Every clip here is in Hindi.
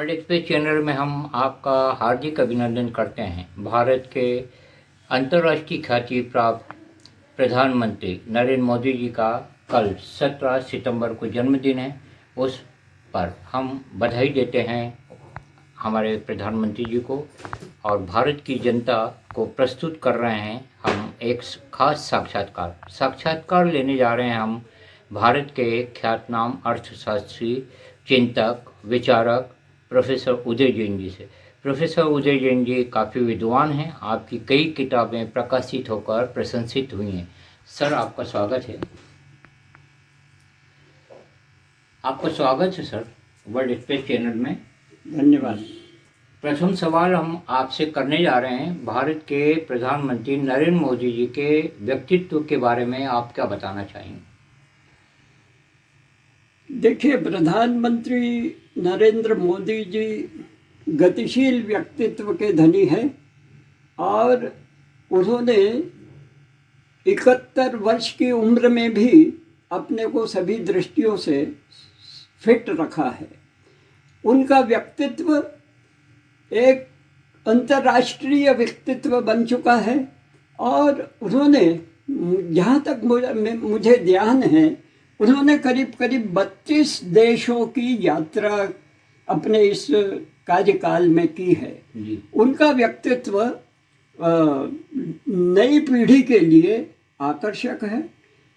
वर्ल्ड एक्सप्रेस चैनल में हम आपका हार्दिक अभिनंदन करते हैं। भारत के अंतर्राष्ट्रीय ख्याति प्राप्त प्रधानमंत्री नरेंद्र मोदी जी का कल 17 सितंबर को जन्मदिन है। उस पर हम बधाई देते हैं हमारे प्रधानमंत्री जी को और भारत की जनता को प्रस्तुत कर रहे हैं। हम एक खास साक्षात्कार लेने जा रहे हैं। हम भारत के एक ख्यातनाम अर्थशास्त्री, चिंतक, विचारक प्रोफेसर उदय जैन जी से। प्रोफेसर उदय जैन जी काफ़ी विद्वान हैं। आपकी कई किताबें प्रकाशित होकर प्रशंसित हुई हैं। सर, आपका स्वागत है। आपका स्वागत है सर वर्ल्ड एक्सप्रेस चैनल में। धन्यवाद। प्रथम सवाल हम आपसे करने जा रहे हैं। भारत के प्रधानमंत्री नरेंद्र मोदी जी के व्यक्तित्व के बारे में आप क्या बताना चाहेंगे? देखिए, प्रधानमंत्री नरेंद्र मोदी जी गतिशील व्यक्तित्व के धनी हैं और उन्होंने 71 वर्ष की उम्र में भी अपने को सभी दृष्टियों से फिट रखा है। उनका व्यक्तित्व एक अंतर्राष्ट्रीय व्यक्तित्व बन चुका है और उन्होंने, जहाँ तक मुझे ध्यान है, उन्होंने करीब 32 देशों की यात्रा अपने इस कार्यकाल में की है। उनका व्यक्तित्व नई पीढ़ी के लिए आकर्षक है,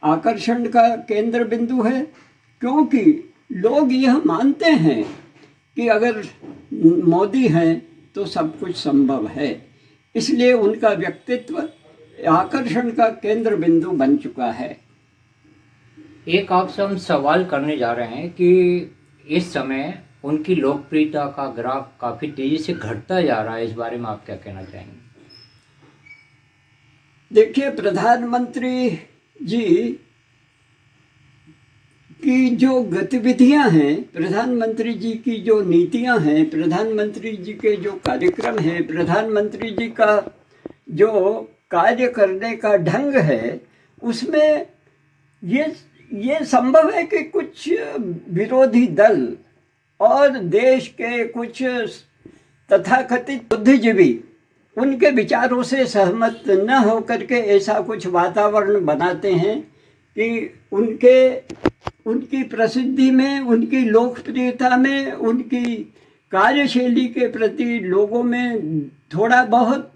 आकर्षण का केंद्र बिंदु है, क्योंकि लोग यह मानते हैं कि अगर मोदी हैं तो सब कुछ संभव है। इसलिए उनका व्यक्तित्व आकर्षण का केंद्र बिंदु बन चुका है। एक आपसे हम सवाल करने जा रहे हैं कि इस समय उनकी लोकप्रियता का ग्राफ काफ़ी तेज़ी से घटता जा रहा है। इस बारे में आप क्या कहना चाहेंगे? देखिए, प्रधानमंत्री जी की जो गतिविधियां हैं, प्रधानमंत्री जी की जो नीतियां हैं, प्रधानमंत्री जी के जो कार्यक्रम हैं, प्रधानमंत्री जी का जो कार्य करने का ढंग है, उसमें ये संभव है कि कुछ विरोधी दल और देश के कुछ तथाकथित बुद्धिजीवी उनके विचारों से सहमत न होकर के ऐसा कुछ वातावरण बनाते हैं कि उनकी प्रसिद्धि में, उनकी लोकप्रियता में, उनकी कार्यशैली के प्रति लोगों में थोड़ा बहुत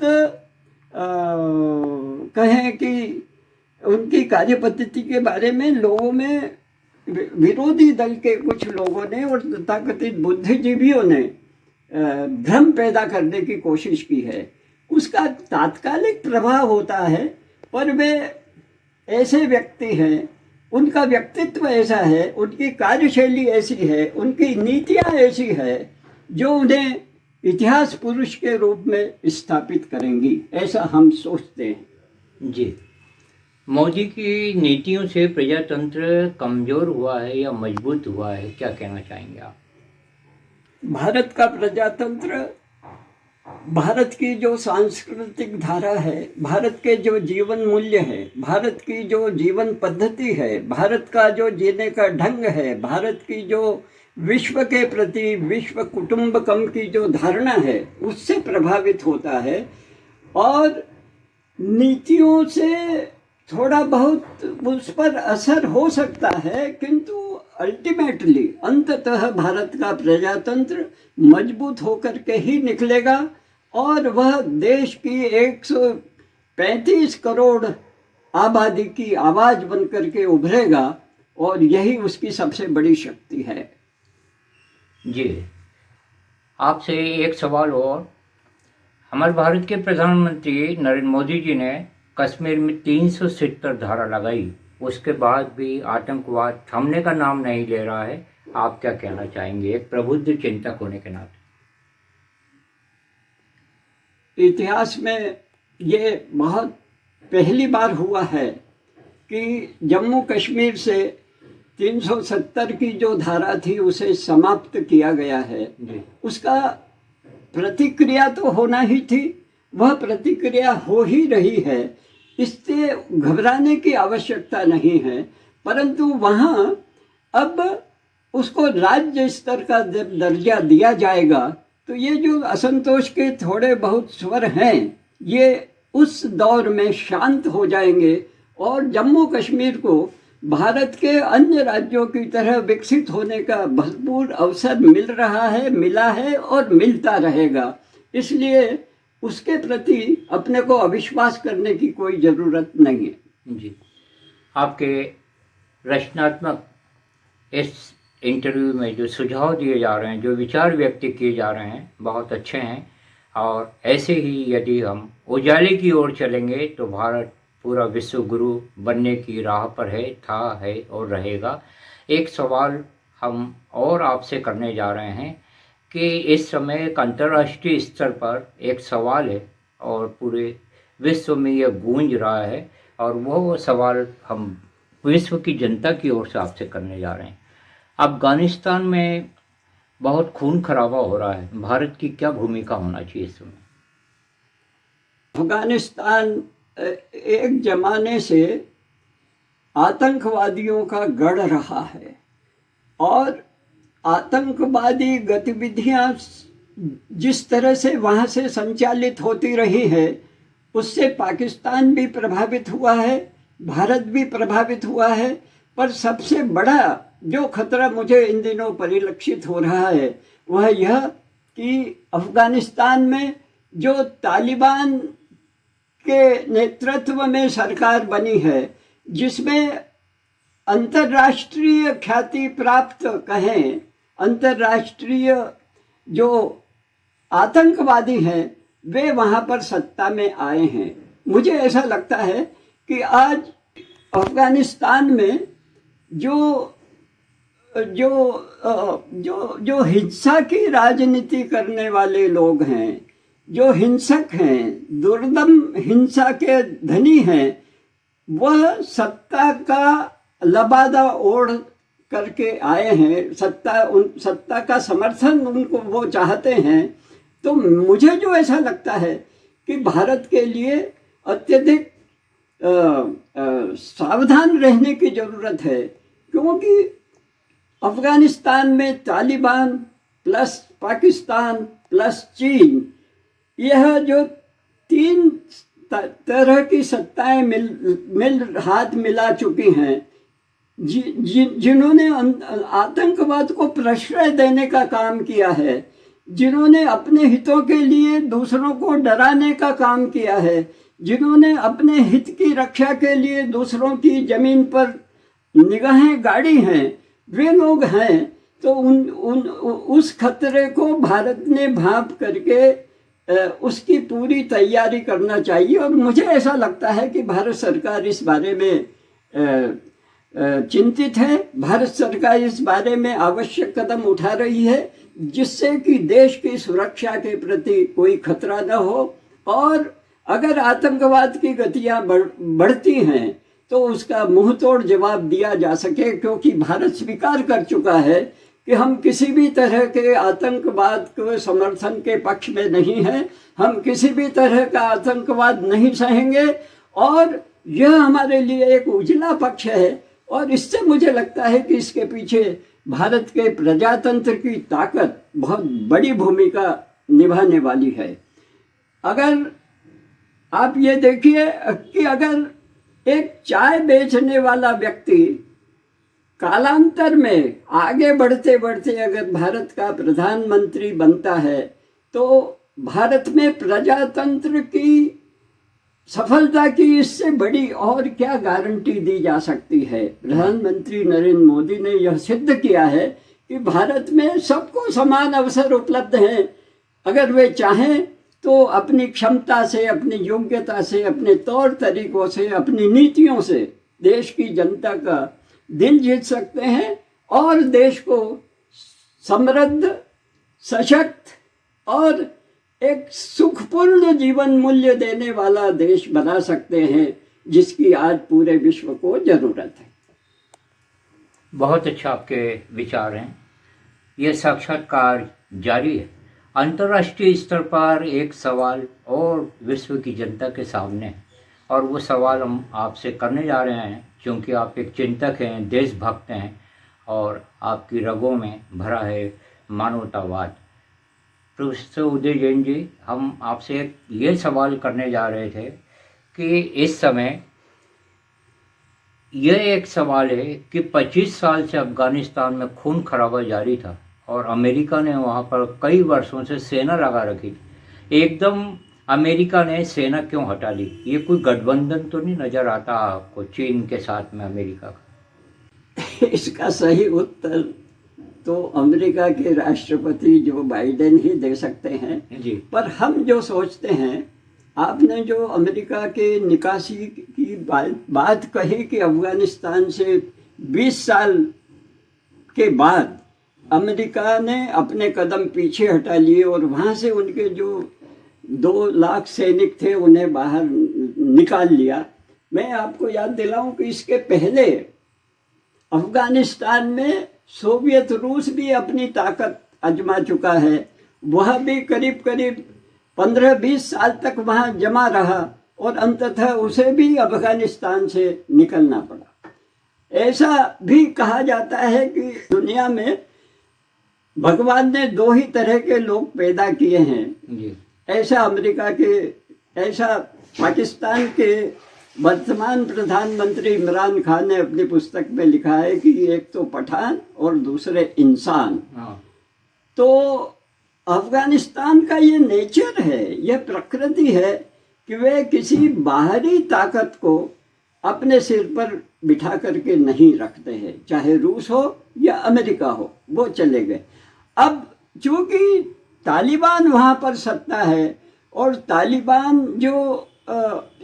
कहें कि उनकी कार्य पद्धति के बारे में लोगों में, विरोधी दल के कुछ लोगों ने और तथाकथित बुद्धिजीवियों ने भ्रम पैदा करने की कोशिश की है। उसका तात्कालिक प्रभाव होता है, पर वे ऐसे व्यक्ति हैं, उनका व्यक्तित्व ऐसा है, उनकी कार्यशैली ऐसी है, उनकी नीतियां ऐसी है जो उन्हें इतिहास पुरुष के रूप में स्थापित करेंगी, ऐसा हम सोचते हैं। जी, मोदी की नीतियों से प्रजातंत्र कमजोर हुआ है या मजबूत हुआ है, क्या कहना चाहेंगे आप? भारत का प्रजातंत्र, भारत की जो सांस्कृतिक धारा है, भारत के जो जीवन मूल्य है, भारत की जो जीवन पद्धति है, भारत का जो जीने का ढंग है, भारत की जो विश्व के प्रति, विश्व कुटुंबकम की जो धारणा है, उससे प्रभावित होता है और नीतियों से थोड़ा बहुत उस पर असर हो सकता है, किंतु अल्टीमेटली, अंततः भारत का प्रजातंत्र मजबूत होकर के ही निकलेगा और वह देश की 135 करोड़ आबादी की आवाज बनकर के उभरेगा और यही उसकी सबसे बड़ी शक्ति है। जी, आपसे एक सवाल और। हमारे भारत के प्रधानमंत्री नरेंद्र मोदी जी ने कश्मीर में 370 धारा लगाई, उसके बाद भी आतंकवाद थमने का नाम नहीं ले रहा है। आप क्या कहना चाहेंगे एक प्रबुद्ध चिंतक होने के नाते? इतिहास में ये बहुत पहली बार हुआ है कि जम्मू कश्मीर से 370 की जो धारा थी उसे समाप्त किया गया है। उसका प्रतिक्रिया तो होना ही थी, वह प्रतिक्रिया हो ही रही है, इससे घबराने की आवश्यकता नहीं है। परंतु वहाँ अब उसको राज्य स्तर का जब दर्जा दिया जाएगा तो ये जो असंतोष के थोड़े बहुत स्वर हैं ये उस दौर में शांत हो जाएंगे और जम्मू कश्मीर को भारत के अन्य राज्यों की तरह विकसित होने का भरपूर अवसर मिल रहा है, मिला है और मिलता रहेगा। इसलिए उसके प्रति अपने को अविश्वास करने की कोई ज़रूरत नहीं है। जी, आपके रचनात्मक इस इंटरव्यू में जो सुझाव दिए जा रहे हैं, जो विचार व्यक्त किए जा रहे हैं, बहुत अच्छे हैं। और ऐसे ही यदि हम उजाले की ओर चलेंगे तो भारत पूरा विश्व गुरु बनने की राह पर है और रहेगा। एक सवाल हम और आपसे करने जा रहे हैं कि इस समय एक अंतर्राष्ट्रीय स्तर पर एक सवाल है और पूरे विश्व में यह गूंज रहा है, और वो सवाल हम विश्व की जनता की ओर से आपसे करने जा रहे हैं। अफगानिस्तान में बहुत खून खराबा हो रहा है, भारत की क्या भूमिका होना चाहिए इस समय? अफगानिस्तान एक जमाने से आतंकवादियों का गढ़ रहा है और आतंकवादी गतिविधियां जिस तरह से वहाँ से संचालित होती रही है उससे पाकिस्तान भी प्रभावित हुआ है, भारत भी प्रभावित हुआ है। पर सबसे बड़ा जो खतरा मुझे इन दिनों परिलक्षित हो रहा है वह यह कि अफगानिस्तान में जो तालिबान के नेतृत्व में सरकार बनी है, जिसमें अंतर्राष्ट्रीय ख्याति प्राप्त कहें अंतर्राष्ट्रीय जो आतंकवादी हैं वे वहाँ पर सत्ता में आए हैं। मुझे ऐसा लगता है कि आज अफगानिस्तान में जो जो जो जो हिंसा की राजनीति करने वाले लोग हैं, जो हिंसक हैं, दुर्दम हिंसा के धनी हैं, वह सत्ता का लबादा ओढ़ करके आए हैं, सत्ता का समर्थन उनको वो चाहते हैं। तो मुझे जो ऐसा लगता है कि भारत के लिए अत्यधिक सावधान रहने की ज़रूरत है, क्योंकि अफगानिस्तान में तालिबान प्लस पाकिस्तान प्लस चीन, यह जो तीन तरह की सत्ताएं मिल हाथ मिला चुकी हैं, जिन्होंने आतंकवाद को प्रश्रय देने का काम किया है, जिन्होंने अपने हितों के लिए दूसरों को डराने का काम किया है, जिन्होंने अपने हित की रक्षा के लिए दूसरों की जमीन पर निगाहें गाड़ी हैं, वे लोग हैं। तो उस खतरे को भारत ने भांप करके उसकी पूरी तैयारी करना चाहिए। और मुझे ऐसा लगता है कि भारत सरकार इस बारे में चिंतित है। भारत सरकार इस बारे में आवश्यक कदम उठा रही है जिससे कि देश की सुरक्षा के प्रति कोई खतरा न हो, और अगर आतंकवाद की गतियां बढ़ती हैं तो उसका मुंह तोड़ जवाब दिया जा सके, क्योंकि भारत स्वीकार कर चुका है कि हम किसी भी तरह के आतंकवाद के समर्थन के पक्ष में नहीं हैं। हम किसी भी तरह का आतंकवाद नहीं सहेंगे और यह हमारे लिए एक उजला पक्ष है। और इससे मुझे लगता है कि इसके पीछे भारत के प्रजातंत्र की ताकत बहुत बड़ी भूमिका निभाने वाली है। अगर आप ये देखिए कि अगर एक चाय बेचने वाला व्यक्ति कालांतर में आगे बढ़ते बढ़ते अगर भारत का प्रधानमंत्री बनता है तो भारत में प्रजातंत्र की सफलता की इससे बड़ी और क्या गारंटी दी जा सकती है। प्रधानमंत्री नरेंद्र मोदी ने यह सिद्ध किया है कि भारत में सबको समान अवसर उपलब्ध हैं। अगर वे चाहें तो अपनी क्षमता से, अपनी योग्यता से, अपने तौर तरीकों से, अपनी नीतियों से देश की जनता का दिल जीत सकते हैं और देश को समृद्ध, सशक्त और एक सुखपूर्ण जीवन मूल्य देने वाला देश बना सकते हैं, जिसकी आज पूरे विश्व को जरूरत है। बहुत अच्छा आपके विचार हैं। ये साक्षात्कार जारी है। अंतर्राष्ट्रीय स्तर पर एक सवाल और विश्व की जनता के सामने है, और वो सवाल हम आपसे करने जा रहे हैं क्योंकि आप एक चिंतक हैं, देशभक्त हैं और आपकी रगों में भरा है मानवतावाद। प्रोफेसर उदय जैन जी, हम आपसे ये सवाल करने जा रहे थे कि इस समय यह एक सवाल है कि 25 साल से अफ़गानिस्तान में खून खराबा जारी था और अमेरिका ने वहाँ पर कई वर्षों से सेना लगा रखी थी। एकदम अमेरिका ने सेना क्यों हटा ली? ये कोई गठबंधन तो नहीं नज़र आता आपको चीन के साथ में अमेरिका का? इसका सही उत्तर तो अमेरिका के राष्ट्रपति जो बाइडेन ही दे सकते हैं जी। पर हम जो सोचते हैं, आपने जो अमेरिका के निकासी की बात कही कि अफगानिस्तान से 20 साल के बाद अमेरिका ने अपने कदम पीछे हटा लिए और वहाँ से उनके जो 2 लाख सैनिक थे उन्हें बाहर निकाल लिया। मैं आपको याद दिलाऊं कि इसके पहले अफगानिस्तान में सोवियत रूस भी अपनी ताकत आजमा चुका है। वह भी करीब करीब 15-20 साल तक वहाँ जमा रहा और अंततः उसे भी अफगानिस्तान से निकलना पड़ा। ऐसा भी कहा जाता है कि दुनिया में भगवान ने 2 ही तरह के लोग पैदा किए हैं। ऐसा अमेरिका के, ऐसा पाकिस्तान के वर्तमान प्रधानमंत्री इमरान खान ने अपनी पुस्तक में लिखा है कि एक तो पठान और दूसरे इंसान। तो अफगानिस्तान का ये नेचर है, यह प्रकृति है कि वे किसी बाहरी ताकत को अपने सिर पर बिठा करके नहीं रखते हैं, चाहे रूस हो या अमेरिका हो, वो चले गए। अब चूंकि तालिबान वहाँ पर सत्ता है और तालिबान जो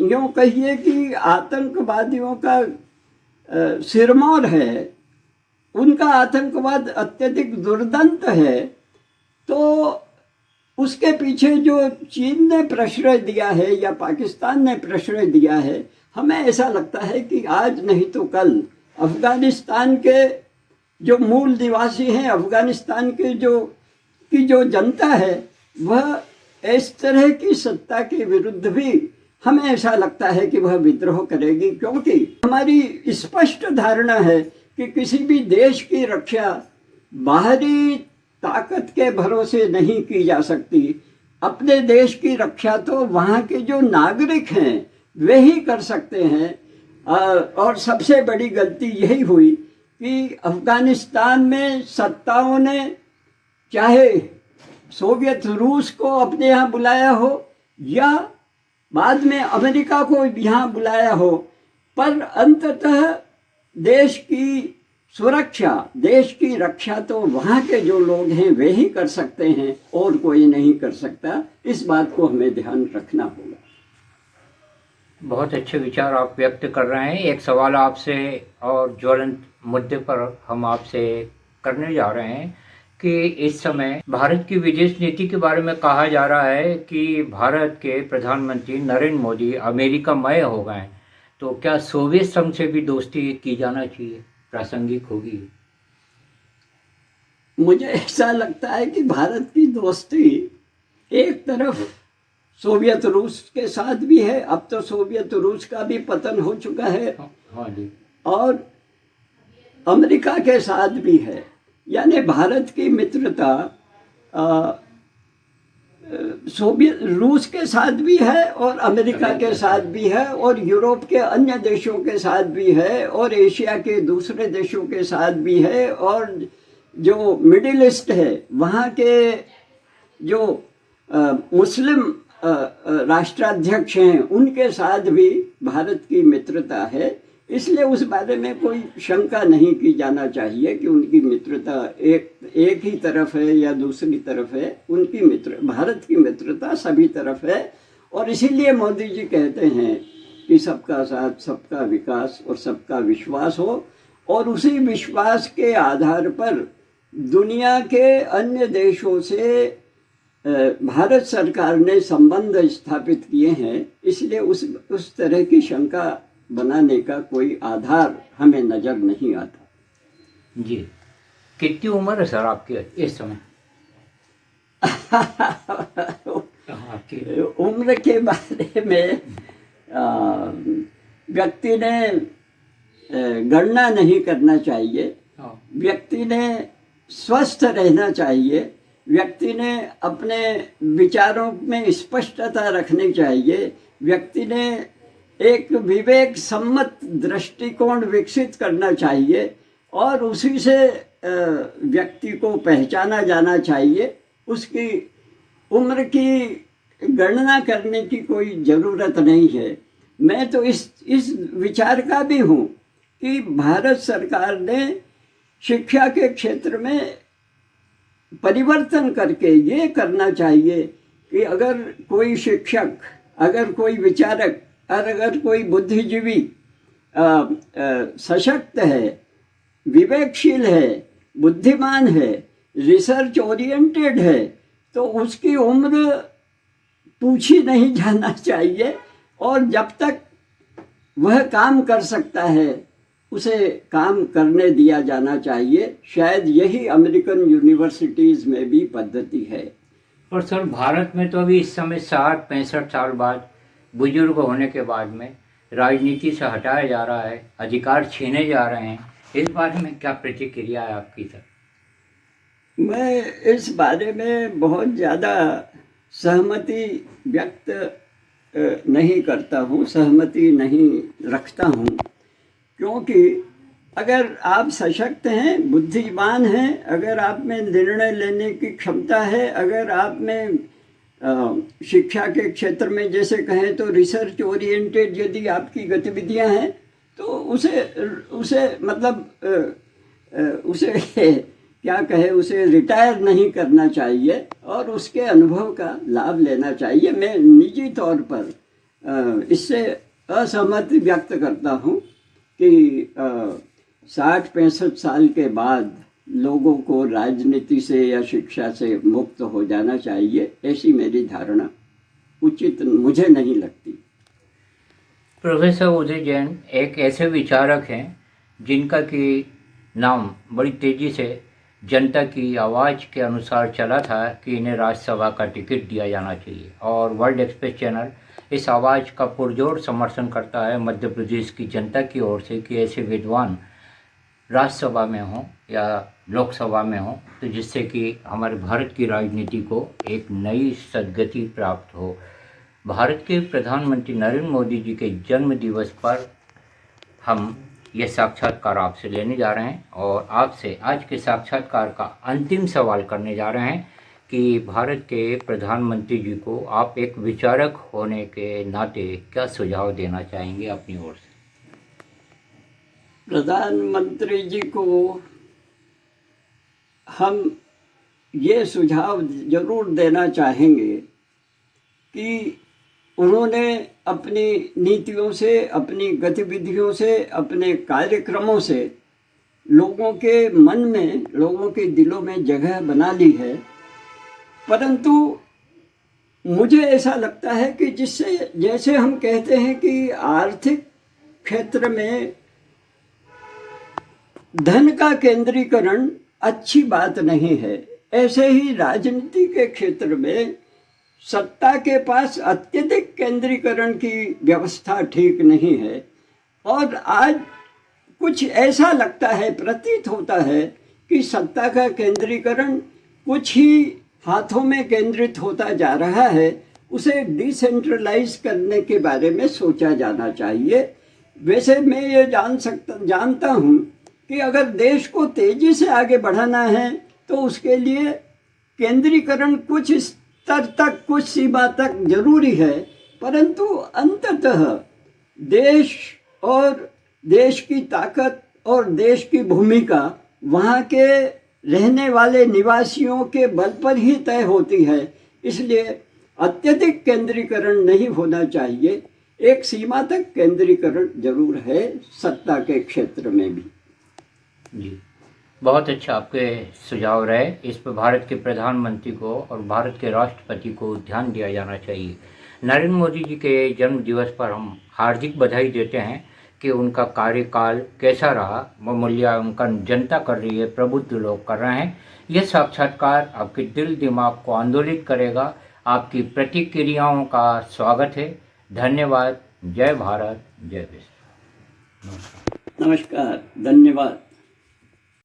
यूँ कहिए कि आतंकवादियों का सिरमौर है, उनका आतंकवाद अत्यधिक दुर्दांत है, तो उसके पीछे जो चीन ने प्रश्रय दिया है या पाकिस्तान ने प्रश्रय दिया है, हमें ऐसा लगता है कि आज नहीं तो कल अफगानिस्तान के जो मूल निवासी हैं, अफगानिस्तान के जो जनता है, वह इस तरह की सत्ता के विरुद्ध भी हमें ऐसा लगता है कि वह विद्रोह करेगी, क्योंकि हमारी स्पष्ट धारणा है कि किसी भी देश की रक्षा बाहरी ताकत के भरोसे नहीं की जा सकती। अपने देश की रक्षा तो वहाँ के जो नागरिक हैं वे ही कर सकते हैं। और सबसे बड़ी गलती यही हुई कि अफगानिस्तान में सत्ताओं ने चाहे सोवियत रूस को अपने यहाँ बुलाया हो या बाद में अमेरिका को यहाँ बुलाया हो, पर अंततः देश की सुरक्षा, देश की रक्षा तो वहाँ के जो लोग हैं वे ही कर सकते हैं और कोई नहीं कर सकता। इस बात को हमें ध्यान रखना होगा। बहुत अच्छे विचार आप व्यक्त कर रहे हैं। एक सवाल आपसे और ज्वलंत मुद्दे पर हम आपसे करने जा रहे हैं कि इस समय भारत की विदेश नीति के बारे में कहा जा रहा है कि भारत के प्रधानमंत्री नरेंद्र मोदी अमेरिकामय हो गए हैं, तो क्या सोवियत संघ से भी दोस्ती की जाना चाहिए? प्रासंगिक होगी? मुझे ऐसा लगता है कि भारत की दोस्ती एक तरफ सोवियत रूस के साथ भी है, अब तो सोवियत रूस का भी पतन हो चुका है, हाँ जी, और अमेरिका के साथ भी है। यानी भारत की मित्रता सोवियत रूस के साथ भी है और अमेरिका के साथ भी है और यूरोप के अन्य देशों के साथ भी है और एशिया के दूसरे देशों के साथ भी है और जो मिडिल ईस्ट है वहाँ के जो मुस्लिम राष्ट्राध्यक्ष हैं उनके साथ भी भारत की मित्रता है। इसलिए उस बारे में कोई शंका नहीं की जाना चाहिए कि उनकी मित्रता एक ही तरफ है या दूसरी तरफ है। उनकी भारत की मित्रता सभी तरफ है और इसीलिए मोदी जी कहते हैं कि सबका साथ, सबका विकास और सबका विश्वास हो, और उसी विश्वास के आधार पर दुनिया के अन्य देशों से भारत सरकार ने संबंध स्थापित किए हैं। इसलिए उस तरह की शंका बनाने का कोई आधार हमें नजर नहीं आता। जी, कितनी उम्र है सर आपकी इस समय? उम्र के बारे में व्यक्ति ने गणना नहीं करना चाहिए, हाँ। व्यक्ति ने स्वस्थ रहना चाहिए, व्यक्ति ने अपने विचारों में स्पष्टता रखनी चाहिए, व्यक्ति ने एक विवेक सम्मत दृष्टिकोण विकसित करना चाहिए और उसी से व्यक्ति को पहचाना जाना चाहिए। उसकी उम्र की गणना करने की कोई ज़रूरत नहीं है। मैं तो इस विचार का भी हूँ कि भारत सरकार ने शिक्षा के क्षेत्र में परिवर्तन करके ये करना चाहिए कि अगर कोई शिक्षक, अगर कोई विचारक और अगर कोई बुद्धिजीवी सशक्त है, विवेकशील है, बुद्धिमान है, रिसर्च ओरिएंटेड है, तो उसकी उम्र पूछी नहीं जाना चाहिए और जब तक वह काम कर सकता है उसे काम करने दिया जाना चाहिए। शायद यही अमेरिकन यूनिवर्सिटीज़ में भी पद्धति है। पर सर, भारत में तो अभी इस समय 60-65 साल बाद बुजुर्ग होने के बाद में राजनीति से हटाया जा रहा है, अधिकार छीने जा रहे हैं। इस बारे में क्या प्रतिक्रिया है आपकी सर? मैं इस बारे में बहुत ज़्यादा सहमति व्यक्त नहीं करता हूँ, सहमति नहीं रखता हूँ, क्योंकि अगर आप सशक्त हैं, बुद्धिमान हैं, अगर आप में निर्णय लेने की क्षमता है, अगर आप में शिक्षा के क्षेत्र में जैसे कहें तो रिसर्च ओरिएंटेड यदि आपकी गतिविधियां हैं, तो उसे मतलब उसे क्या कहे, उसे रिटायर नहीं करना चाहिए और उसके अनुभव का लाभ लेना चाहिए। मैं निजी तौर पर इससे असहमति व्यक्त करता हूँ कि 60-65 साल के बाद लोगों को राजनीति से या शिक्षा से मुक्त हो जाना चाहिए, ऐसी मेरी धारणा उचित मुझे नहीं लगती। प्रोफेसर उदय जैन एक ऐसे विचारक हैं जिनका कि नाम बड़ी तेज़ी से जनता की आवाज़ के अनुसार चला था कि इन्हें राज्यसभा का टिकट दिया जाना चाहिए, और वर्ल्ड एक्सप्रेस चैनल इस आवाज़ का पुरजोर समर्थन करता है मध्य प्रदेश की जनता की ओर से कि ऐसे विद्वान राज्यसभा में हों या लोकसभा में हों, तो जिससे कि हमारे भारत की राजनीति को एक नई सद्गति प्राप्त हो। भारत के प्रधानमंत्री नरेंद्र मोदी जी के जन्म दिवस पर हम यह साक्षात्कार आपसे लेने जा रहे हैं और आपसे आज के साक्षात्कार का अंतिम सवाल करने जा रहे हैं कि भारत के प्रधानमंत्री जी को आप एक विचारक होने के नाते क्या सुझाव देना चाहेंगे अपनी ओर से? प्रधानमंत्री जी को हम ये सुझाव जरूर देना चाहेंगे कि उन्होंने अपनी नीतियों से, अपनी गतिविधियों से, अपने कार्यक्रमों से लोगों के मन में, लोगों के दिलों में जगह बना ली है, परंतु मुझे ऐसा लगता है कि जिससे, जैसे हम कहते हैं कि आर्थिक क्षेत्र में धन का केंद्रीकरण अच्छी बात नहीं है, ऐसे ही राजनीति के क्षेत्र में सत्ता के पास अत्यधिक केंद्रीकरण की व्यवस्था ठीक नहीं है। और आज कुछ ऐसा लगता है, प्रतीत होता है कि सत्ता का केंद्रीकरण कुछ ही हाथों में केंद्रित होता जा रहा है। उसे डिसेंट्रलाइज करने के बारे में सोचा जाना चाहिए। वैसे मैं ये जानता हूँ कि अगर देश को तेजी से आगे बढ़ाना है तो उसके लिए केंद्रीकरण कुछ स्तर तक, कुछ सीमा तक जरूरी है, परंतु अंततः देश और देश की ताकत और देश की भूमिका वहाँ के रहने वाले निवासियों के बल पर ही तय होती है। इसलिए अत्यधिक केंद्रीकरण नहीं होना चाहिए, एक सीमा तक केंद्रीकरण जरूर है सत्ता के क्षेत्र में भी। जी, बहुत अच्छा आपके सुझाव रहे। इस पर भारत के प्रधानमंत्री को और भारत के राष्ट्रपति को ध्यान दिया जाना चाहिए। नरेंद्र मोदी जी के जन्म दिवस पर हम हार्दिक बधाई देते हैं कि उनका कार्यकाल कैसा रहा, वो मूल्यांकन जनता कर रही है, प्रबुद्ध लोग कर रहे हैं। यह साक्षात्कार आपके दिल दिमाग को आंदोलित करेगा। आपकी प्रतिक्रियाओं का स्वागत है। धन्यवाद। जय भारत, जय विश्व। नमस्कार, धन्यवाद।